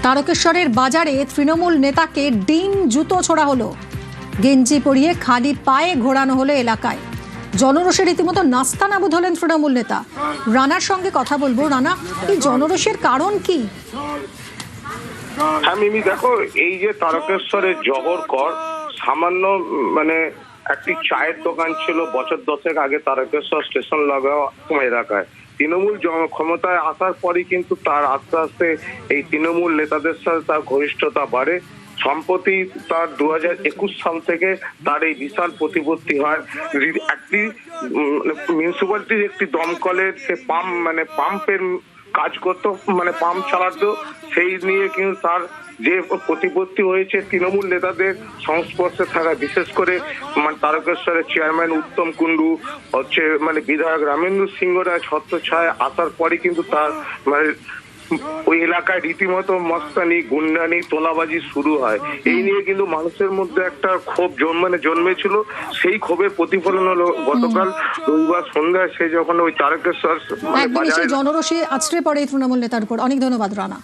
তারকেশ্বরের বাজারে তৃণমূল নেতাকে ডিম জুতো ছোড়া হলো। গেঞ্জি পরিয়ে খালি পায়ে ঘোরানো হলো এলাকায়। জনরোষে রীতিমতো নাস্তানাবুদ হলেন তৃণমূল নেতা। রানার সঙ্গে কথা বলবো। রানা, এই জনরোষের কারণ কি? হ্যাঁ মিমি, দেখো, এই যে তারকেশ্বরের জহর কর সামান্য একটি চায়ের দোকান ছিল বছর 10 আগে তারকেশ্বর স্টেশন লাগোয়া এলাকায়। তৃণমূল ক্ষমতায় আসার পরই কিন্তু তার আস্তে আস্তে এই তৃণমূল নেতাদের সাথে তার ঘনিষ্ঠতা বাড়ে। সম্প্রতি তার 2021 সাল থেকে তার এই বিশাল প্রতিপত্তি হয়। একটি মিউনিসিপ্যালিটির একটি দমকলের সে পাম্পের কাজ করতো, পাম্প চালাতো। সেই নিয়ে কিন্তু তার যে প্রতিপত্তি হয়েছে তৃণমূল নেতাদের সংস্পর্শে থাকা, বিশেষ করে তারকেশ্বরের চেয়ারম্যান উত্তম কুণ্ডু বিধায়ক রামেন্দু সিংহ রায় ছত্রছায়ায় আসার পরে কিন্তু তার ওই এলাকায় রীতিমতো মস্তানি, গুন্ডানি, তোলাবাজি শুরু হয়। এই নিয়ে কিন্তু মানুষের মধ্যে একটা ক্ষোভ জন্মেছিল। সেই ক্ষোভের প্রতিফলন হলো গতকাল রবিবার সন্ধ্যায় সে যখন ওই তারকেশ্বর একদমই সেই জনরোষে আছড়ে পড়ে তৃণমূল নেতার উপর। অনেক ধন্যবাদ রানা।